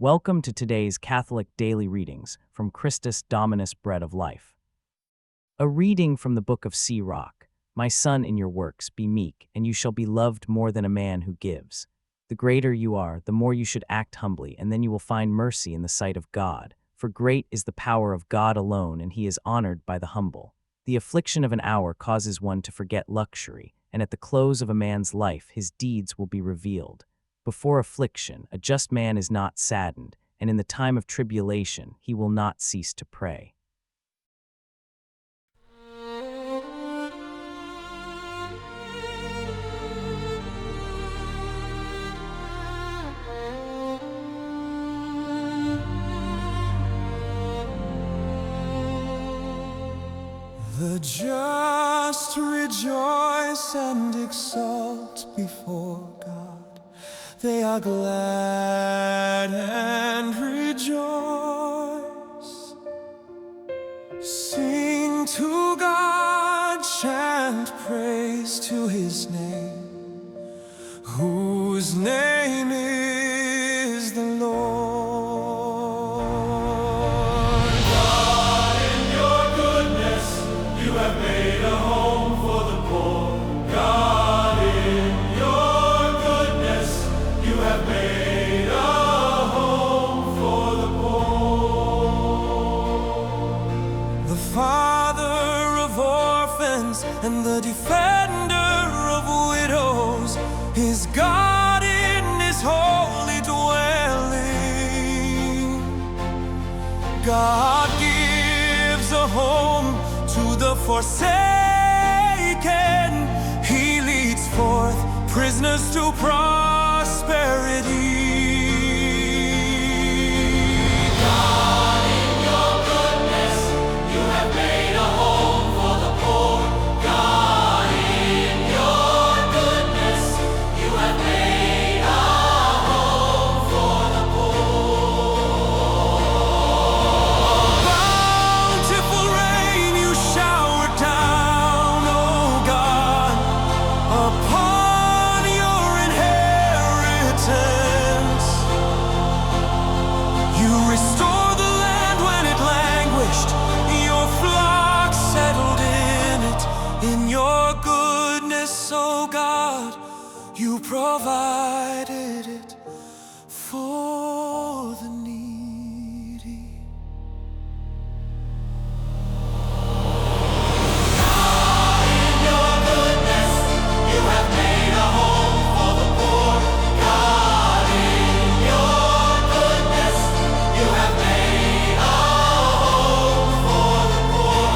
Welcome to today's Catholic Daily Readings from Christus Dominus Bread of Life. A reading from the book of Sirach. My son, in your works be meek, and you shall be loved more than a man who gives. The greater you are, the more you should act humbly, and then you will find mercy in the sight of God. For great is the power of God alone, and he is honored by the humble. The affliction of an hour causes one to forget luxury, and at the close of a man's life his deeds will be revealed. Before affliction, a just man is not saddened, and in the time of tribulation, he will not cease to pray. The just rejoice and exult before God. They are glad and rejoice. Sing to God, chant praise to his name, whose name is the Lord. God, in your goodness, you have made a home for the poor. God, in your goodness, you have made a home for the poor. The father of orphans and the defender of widows is God in his holy dwelling. God gives a home to the forsaken. He leads forth prisoners to prosperity. God, in your goodness, you have made a home for the poor. God, in your goodness, you have made a home for the poor. Bountiful rain you shower down, oh God, upon your inheritance. You restore the land when it languished, your flock settled in it. In your goodness, oh God, you provided it for the needy. In your goodness, you have made a home for the poor. God, in your goodness, you have made a home for the poor.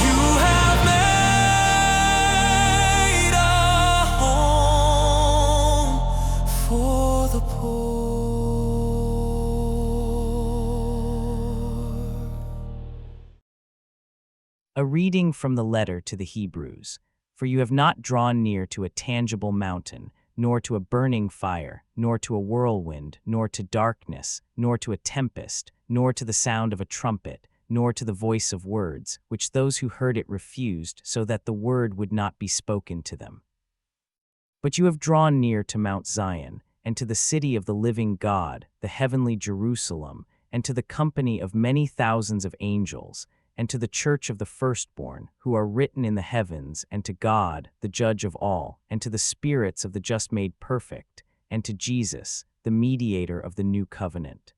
You have made a home for the poor. A reading from the letter to the Hebrews. For you have not drawn near to a tangible mountain, nor to a burning fire, nor to a whirlwind, nor to darkness, nor to a tempest, nor to the sound of a trumpet, nor to the voice of words, which those who heard it refused, so that the word would not be spoken to them. But you have drawn near to Mount Zion, and to the city of the living God, the heavenly Jerusalem, and to the company of many thousands of angels, and to the church of the firstborn, who are written in the heavens, and to God, the judge of all, and to the spirits of the just made perfect, and to Jesus, the mediator of the new covenant.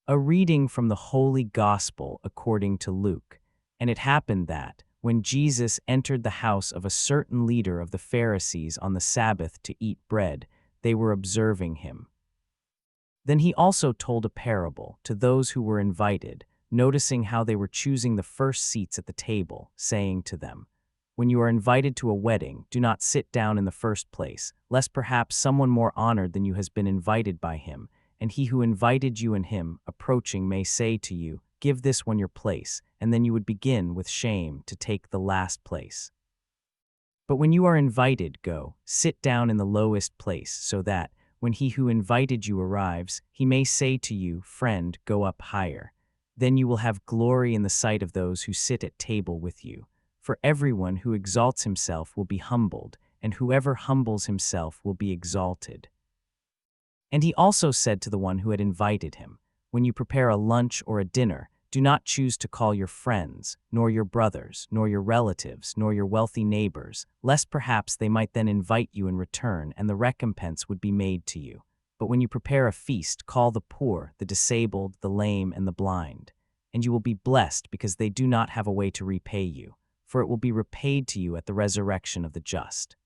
A reading from the Holy Gospel according to Luke. And it happened that, when Jesus entered the house of a certain leader of the Pharisees on the Sabbath to eat bread, they were observing him. Then he also told a parable to those who were invited, noticing how they were choosing the first seats at the table, saying to them, when you are invited to a wedding, do not sit down in the first place, lest perhaps someone more honored than you has been invited by him, and he who invited you and him, approaching, may say to you, give this one your place, and then you would begin with shame to take the last place. But when you are invited, go, sit down in the lowest place, so that, when he who invited you arrives, he may say to you, friend, go up higher. Then you will have glory in the sight of those who sit at table with you. For everyone who exalts himself will be humbled, and whoever humbles himself will be exalted. And he also said to the one who had invited him, "When you prepare a lunch or a dinner, do not choose to call your friends, nor your brothers, nor your relatives, nor your wealthy neighbors, lest perhaps they might then invite you in return and the recompense would be made to you. But when you prepare a feast, call the poor, the disabled, the lame, and the blind. And you will be blessed because they do not have a way to repay you, for it will be repaid to you at the resurrection of the just."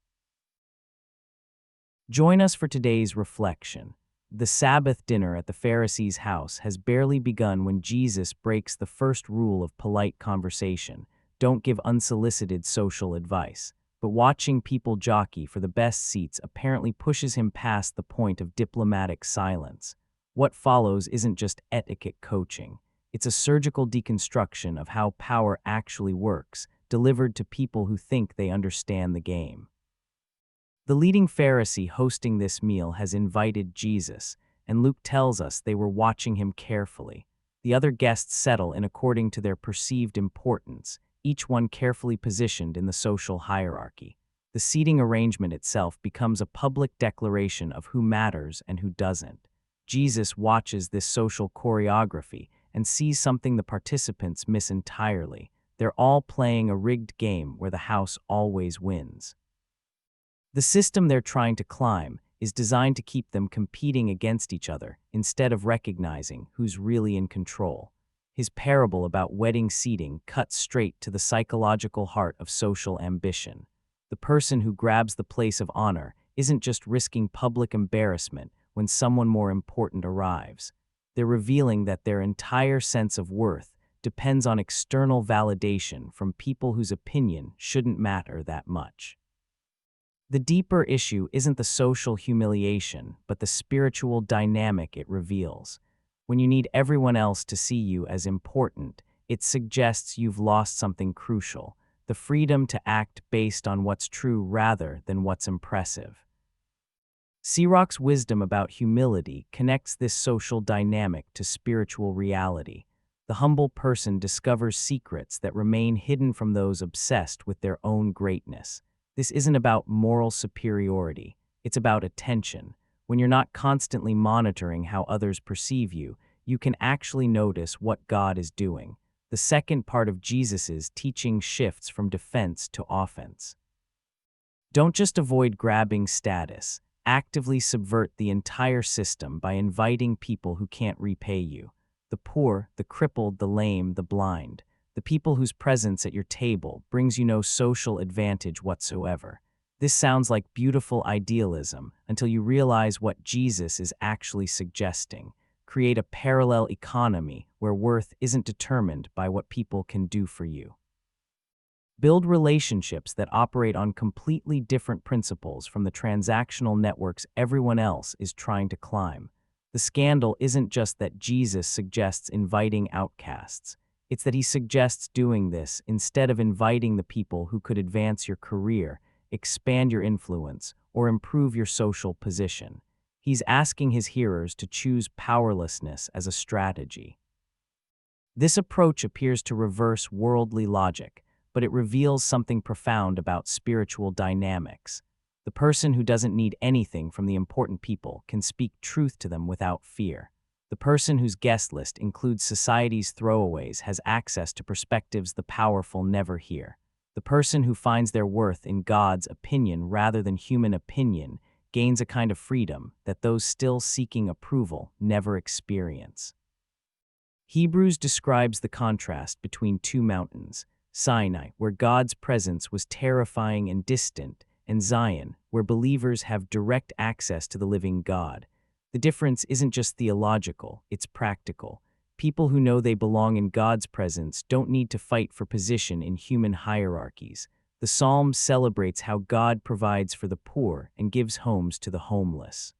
Join us for today's reflection. The Sabbath dinner at the Pharisee's house has barely begun when Jesus breaks the first rule of polite conversation: don't give unsolicited social advice. But watching people jockey for the best seats apparently pushes him past the point of diplomatic silence. What follows isn't just etiquette coaching. It's a surgical deconstruction of how power actually works, delivered to people who think they understand the game. The leading Pharisee hosting this meal has invited Jesus, and Luke tells us they were watching him carefully. The other guests settle in according to their perceived importance, each one carefully positioned in the social hierarchy. The seating arrangement itself becomes a public declaration of who matters and who doesn't. Jesus watches this social choreography and sees something the participants miss entirely. They're all playing a rigged game where the house always wins. The system they're trying to climb is designed to keep them competing against each other instead of recognizing who's really in control. His parable about wedding seating cuts straight to the psychological heart of social ambition. The person who grabs the place of honor isn't just risking public embarrassment when someone more important arrives. They're revealing that their entire sense of worth depends on external validation from people whose opinion shouldn't matter that much. The deeper issue isn't the social humiliation, but the spiritual dynamic it reveals. When you need everyone else to see you as important, it suggests you've lost something crucial: the freedom to act based on what's true rather than what's impressive. Sirach's wisdom about humility connects this social dynamic to spiritual reality. The humble person discovers secrets that remain hidden from those obsessed with their own greatness. This isn't about moral superiority, it's about attention. When you're not constantly monitoring how others perceive you, you can actually notice what God is doing. The second part of Jesus's teaching shifts from defense to offense. Don't just avoid grabbing status, actively subvert the entire system by inviting people who can't repay you. The poor, the crippled, the lame, the blind. The people whose presence at your table brings you no social advantage whatsoever. This sounds like beautiful idealism until you realize what Jesus is actually suggesting. Create a parallel economy where worth isn't determined by what people can do for you. Build relationships that operate on completely different principles from the transactional networks everyone else is trying to climb. The scandal isn't just that Jesus suggests inviting outcasts. It's that he suggests doing this instead of inviting the people who could advance your career, expand your influence, or improve your social position. He's asking his hearers to choose powerlessness as a strategy. This approach appears to reverse worldly logic, but it reveals something profound about spiritual dynamics. The person who doesn't need anything from the important people can speak truth to them without fear. The person whose guest list includes society's throwaways has access to perspectives the powerful never hear. The person who finds their worth in God's opinion rather than human opinion gains a kind of freedom that those still seeking approval never experience. Hebrews describes the contrast between two mountains: Sinai, where God's presence was terrifying and distant, and Zion, where believers have direct access to the living God. The difference isn't just theological, it's practical. People who know they belong in God's presence don't need to fight for position in human hierarchies. The Psalm celebrates how God provides for the poor and gives homes to the homeless.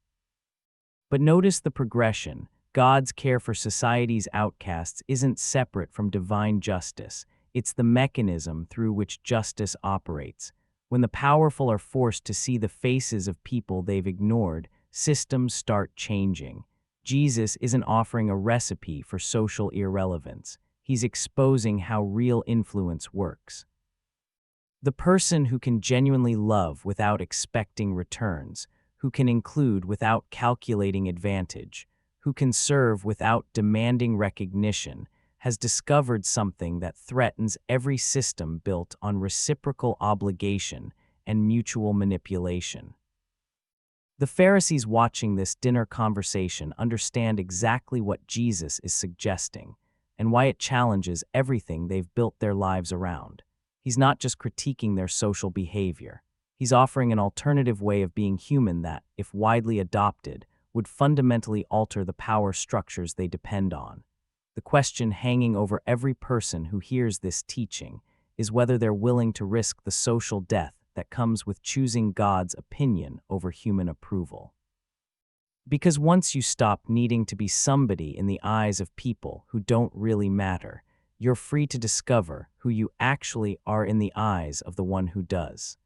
But notice the progression. God's care for society's outcasts isn't separate from divine justice. It's the mechanism through which justice operates. When the powerful are forced to see the faces of people they've ignored, systems start changing. Jesus isn't offering a recipe for social irrelevance. He's exposing how real influence works. The person who can genuinely love without expecting returns, who can include without calculating advantage, who can serve without demanding recognition, has discovered something that threatens every system built on reciprocal obligation and mutual manipulation. The Pharisees watching this dinner conversation understand exactly what Jesus is suggesting and why it challenges everything they've built their lives around. He's not just critiquing their social behavior. He's offering an alternative way of being human that, if widely adopted, would fundamentally alter the power structures they depend on. The question hanging over every person who hears this teaching is whether they're willing to risk the social death that comes with choosing God's opinion over human approval. Because once you stop needing to be somebody in the eyes of people who don't really matter, you're free to discover who you actually are in the eyes of the one who does.